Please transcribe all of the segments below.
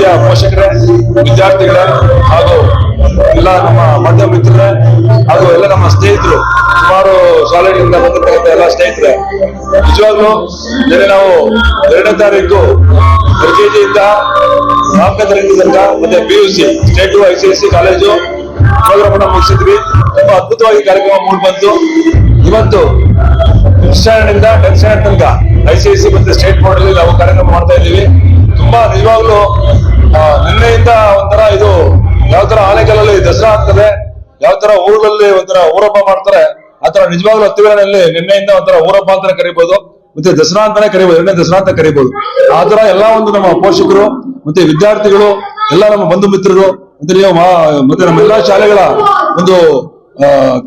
ಪ್ರೀತಿಯ ಪೋಷಕರೇ, ವಿದ್ಯಾರ್ಥಿಗಳೇ ಹಾಗೂ ಎಲ್ಲ ನಮ್ಮ ಮಾಧ್ಯಮ ಮಿತ್ರರೇ ಹಾಗೂ ಎಲ್ಲ ನಮ್ಮ ಸ್ನೇಹಿತರು, ಸುಮಾರು ಶಾಲೆಗಳಿಂದ ಬಂದಿರತಕ್ಕಂಥ ಎಲ್ಲ ಸ್ನೇಹಿತರೆ, ನಿಜವಾಗ್ಲೂ ನಿನ್ನೆ ನಾವು 2ನೇ ತಾರೀಕು LKG ಇಂದ 4ನೇ ತರಗತಿ ತನಕ ಮತ್ತೆ PUC state ICSC college programme ಅನ್ನು ಮುಗಿಸಿದ್ವಿ. ತುಂಬಾ ಅದ್ಭುತವಾಗಿ ಕಾರ್ಯಕ್ರಮ ಮೂಡಿ ಬಂತು. ಇವತ್ತು 5th ಸ್ಟ್ಯಾಂಡರ್ಡ್ ಇಂದ 10th ಸ್ಟ್ಯಾಂಡರ್ಡ್ ತನಕ ICSC ಮತ್ತೆ ಸ್ಟೇಟ್ ಬೋರ್ಡ್ ಅಲ್ಲಿ ನಾವು ಕಾರ್ಯಕ್ರಮ ಮಾಡ್ತಾ ಇದ್ದೀವಿ. ತುಂಬಾ ನಿಜವಾಗ್ಲೂ ನಿನ್ನೆಯಿಂದ ಒಂಥರ ಇದು ಯಾವ ತರ ಆನೆಕಲ್ಲಲ್ಲಿ ದಸರಾ ಆಗ್ತದೆ, ಯಾವ ತರ ಊರಲ್ಲಿ ಒಂಥರ ಊರಬ್ಬ ಮಾಡ್ತಾರೆ, ಆತರ ನಿಜವಾಗ್ಲೂ ಹತ್ತಿರನಲ್ಲಿ ನಿನ್ನೆಯಿಂದ ಒಂಥರ ಊರಬ್ಬ ಅಂತಾನೆ ಕರಿಬಹುದು, ಮತ್ತೆ ದಸರಾ ಅಂತಾನೆ ಕರಿಬಹುದು, 2ನೇ ದಸರಾ ಅಂತ ಕರಿಬಹುದು. ಆತರ ಎಲ್ಲಾ ಒಂದು ನಮ್ಮ ಪೋಷಕರು ಮತ್ತೆ ವಿದ್ಯಾರ್ಥಿಗಳು, ಎಲ್ಲ ನಮ್ಮ ಬಂಧು ಮಿತ್ರರು ಮತ್ತೆ ನಮ್ಮ ಎಲ್ಲಾ ಶಾಲೆಗಳ ಒಂದು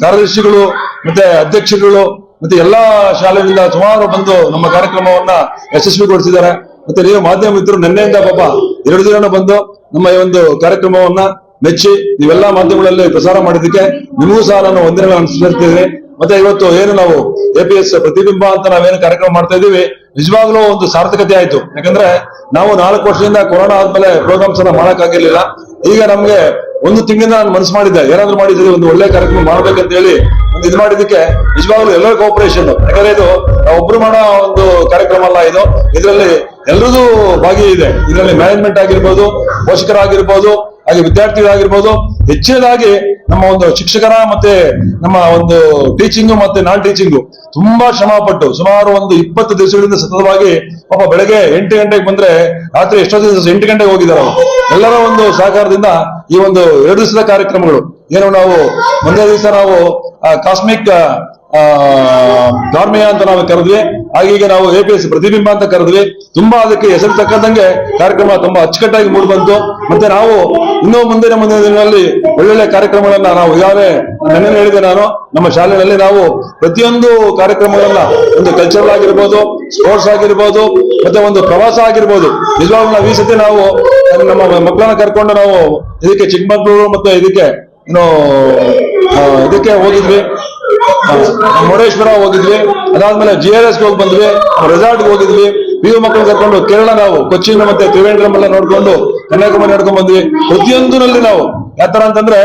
ಕಾರ್ಯದರ್ಶಿಗಳು ಮತ್ತೆ ಅಧ್ಯಕ್ಷರುಗಳು ಮತ್ತೆ ಎಲ್ಲಾ ಶಾಲೆಗಳಿಂದ ಸುಮಾರು ಬಂದು ನಮ್ಮ ಕಾರ್ಯಕ್ರಮವನ್ನ ಯಶಸ್ವಿಗೊಳಿಸಿದ್ದಾರೆ. ಮತ್ತೆ ನೀವು ಮಾಧ್ಯಮ ಮಿತ್ರರು ನಿನ್ನೆಯಿಂದ ಪಾಪ 2 ದಿನ ಬಂದು ನಮ್ಮ ಈ ಒಂದು ಕಾರ್ಯಕ್ರಮವನ್ನ ಮೆಚ್ಚಿ ನೀವೆಲ್ಲಾ ಮಾಧ್ಯಮಗಳಲ್ಲಿ ಪ್ರಸಾರ ಮಾಡಿದ್ದಕ್ಕೆ ನಿಮಗೂ ಸಹ ನಾನು ವಂದನೆಗಳನ್ನು ಸಲ್ಲಿಸ್ತಿದ್ದೀನಿ. ಮತ್ತೆ ಇವತ್ತು ಏನು ನಾವು APS ಪ್ರತಿಬಿಂಬ ಅಂತ ನಾವೇನು ಕಾರ್ಯಕ್ರಮ ಮಾಡ್ತಾ ಇದೀವಿ, ನಿಜವಾಗ್ಲೂ ಒಂದು ಸಾರ್ಥಕತೆ ಆಯ್ತು. ಯಾಕಂದ್ರೆ ನಾವು 4 ವರ್ಷದಿಂದ ಕೊರೋನಾ ಆದ್ಮೇಲೆ ಪ್ರೋಗ್ರಾಮ್ಸ್ ಅನ್ನ ಮಾಡಕ್ಕಾಗಿರ್ಲಿಲ್ಲ. ಈಗ ನಮ್ಗೆ 1 ತಿಂಗಳಿಂದ ನಾನು ಮನಸ್ಸು ಮಾಡಿದ್ದೆ, ಏನಾದ್ರು ಮಾಡಿದ್ರೆ ಒಂದು ಒಳ್ಳೆ ಕಾರ್ಯಕ್ರಮ ಮಾಡ್ಬೇಕಂತ ಹೇಳಿ ಒಂದು ಇದು ಮಾಡಿದ್ದಕ್ಕೆ ನಿಜವಾಗ್ಲೂ ಎಲ್ಲರ ಕೋಆಪರೇಷನ್. ಯಾಕಂದ್ರೆ ಇದು ಒಬ್ರು ಮಾಡೋ ಒಂದು ಕಾರ್ಯಕ್ರಮ ಅಲ್ಲ, ಇದರಲ್ಲಿ ಎಲ್ರದ್ದು ಭಾಗಿ ಇದೆ. ಇದರಲ್ಲಿ ಮ್ಯಾನೇಜ್ಮೆಂಟ್ ಆಗಿರ್ಬೋದು, ಪೋಷಕರಾಗಿರ್ಬೋದು, ಹಾಗೆ ವಿದ್ಯಾರ್ಥಿಗಳಾಗಿರ್ಬೋದು, ಹೆಚ್ಚಿನದಾಗಿ ನಮ್ಮ ಒಂದು ಶಿಕ್ಷಕರ ಮತ್ತೆ ನಮ್ಮ ಒಂದು ಟೀಚಿಂಗು ಮತ್ತೆ ನಾನ್ ಟೀಚಿಂಗು ತುಂಬಾ ಶ್ರಮ ಪಟ್ಟು ಸುಮಾರು ಒಂದು 20 ದಿವಸಗಳಿಂದ ಸತತವಾಗಿ ಪಾಪ ಬೆಳಗ್ಗೆ 8 ಗಂಟೆಗೆ ಬಂದ್ರೆ ರಾತ್ರಿ ಎಷ್ಟೋ ದಿವಸ 8 ಗಂಟೆಗೆ ಹೋಗಿದ್ದಾರೆ. ಎಲ್ಲರ ಒಂದು ಸಹಕಾರದಿಂದ ಈ ಒಂದು 2 ದಿವಸದ ಕಾರ್ಯಕ್ರಮಗಳು ಏನು ನಾವು ಒಂದೇ ದಿವಸ ನಾವು ಕಾಸ್ಮಿಕ್ ಧಾರ್ಮಿಯ ಅಂತ ನಾವು ಕರೆದ್ವಿ, ಹಾಗೀಗ ನಾವು APS ಪ್ರತಿಬಿಂಬ ಅಂತ ಕರೆದ್ವಿ. ತುಂಬಾ ಅದಕ್ಕೆ ಹೆಸರು ತಕ್ಕಂಗೆ ಕಾರ್ಯಕ್ರಮ ತುಂಬಾ ಅಚ್ಚುಕಟ್ಟಾಗಿ ಮೂಡಿ ಬಂತು. ಮತ್ತೆ ನಾವು ಇನ್ನೂ ಮುಂದಿನ ದಿನಗಳಲ್ಲಿ ಒಳ್ಳೊಳ್ಳೆ ಕಾರ್ಯಕ್ರಮಗಳನ್ನ ನಾವು ಈಗಾಗಲೇ ನೆನ್ನೆ ಹೇಳಿದೆ, ನಾನು ನಮ್ಮ ಶಾಲೆಯಲ್ಲಿ ನಾವು ಪ್ರತಿಯೊಂದು ಕಾರ್ಯಕ್ರಮಗಳನ್ನ ಒಂದು ಕಲ್ಚರಲ್ ಆಗಿರ್ಬೋದು, ಸ್ಪೋರ್ಟ್ಸ್ ಆಗಿರ್ಬೋದು, ಮತ್ತೆ ಒಂದು ಪ್ರವಾಸ ಆಗಿರ್ಬೋದು, ನಿಜವಾಗ್ಲೂ ನಾವು ಈ ಸತಿ ನಾವು ನಮ್ಮ ಮಕ್ಕಳನ್ನ ಕರ್ಕೊಂಡು ನಾವು ಇದಕ್ಕೆ ಚಿಕ್ಕಮಗಳೂರು ಮತ್ತೆ ಇದಕ್ಕೆ ಹೋಗಿದ್ವಿ, ಮುರುಡೇಶ್ವರ ಹೋಗಿದ್ವಿ, ಅದಾದ್ಮೇಲೆ GRS ಹೋಗಿ ಬಂದ್ವಿ, ರೆಸಾರ್ಟ್ ಹೋಗಿದ್ವಿ. PU ಮಕ್ಕಳು ಕರ್ಕೊಂಡು ಕೇರಳ ನಾವು ಕೊಚ್ಚಿನ್ ಮತ್ತೆ ತ್ರಿವೇಂದ್ರಂ ಎಲ್ಲ ನೋಡ್ಕೊಂಡು ಕನ್ಯಾಕುಮಾರಿ ನೋಡ್ಕೊಂಡ್ ಬಂದ್ವಿ. ಪ್ರತಿಯೊಂದರಲ್ಲಿ ನಾವು ಯಾತರ ಅಂತಂದ್ರೆ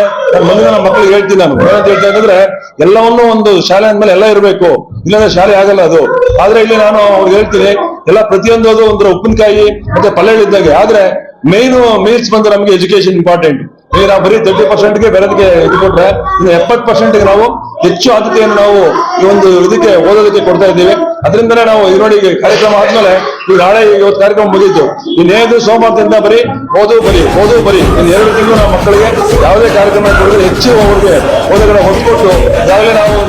ಮುಂದಿನ ನಮ್ಮ ಮಕ್ಕಳಿಗೆ ಹೇಳ್ತೀನಿ, ನಾನು ಏನಂತ ಹೇಳ್ತಾ ಇದ್ರೆ ಎಲ್ಲವನ್ನೂ ಒಂದು ಶಾಲೆ ಅಂದ್ಮೇಲೆ ಎಲ್ಲ ಇರಬೇಕು, ಇಲ್ಲಾಂದ್ರೆ ಶಾಲೆ ಆಗಲ್ಲ ಅದು. ಆದ್ರೆ ಇಲ್ಲಿ ನಾನು ಅವ್ರಿಗೆ ಹೇಳ್ತೀನಿ, ಎಲ್ಲ ಪ್ರತಿಯೊಂದು ಅದು ಒಂದು ಉಪ್ಪಿನಕಾಯಿ ಮತ್ತೆ ಪಲ್ಯಗಳಿದ್ದಾಗೆ. ಆದ್ರೆ ಮೇನ್ ಮೀಲ್ಸ್ ಬಂದು ನಮಗೆ ಎಜುಕೇಶನ್ ಇಂಪಾರ್ಟೆಂಟ್. ಈಗ ನಾವು ಬರೀ 30%ಗೆ ಬೆಳೆದಕ್ಕೆ ಇದು ಕೊಟ್ರೆ, ಇನ್ನು 70%ಗೆ ನಾವು ಹೆಚ್ಚು ಆದ್ಯತೆಯನ್ನು ನಾವು ಈ ಒಂದು ಇದಕ್ಕೆ ಓದೋದಕ್ಕೆ ಕೊಡ್ತಾ ಇದ್ದೀವಿ. ಅದರಿಂದಲೇ ನಾವು ಈಗ ನೋಡಿ, ಕಾರ್ಯಕ್ರಮ ಆದ್ಮೇಲೆ ಈಗ ನಾಳೆ ಇವತ್ತು ಕಾರ್ಯಕ್ರಮ ಮುಗಿಯಿತು, ಇನ್ನೇನು ಸೋಮವಾರದಿಂದ ಬರೀ ಓದು ಬರಿ ಇನ್ನು 2 ತಿಂಗಳು ನಾವು ಮಕ್ಕಳಿಗೆ ಯಾವುದೇ ಕಾರ್ಯಕ್ರಮ ಕೊಡಿದ್ರೆ ಹೆಚ್ಚು ಅವ್ರಿಗೆ ಓದೋದನ್ನ ಹೊತ್ಕೊಟ್ಟು ಈಗಾಗಲೇ ನಾವು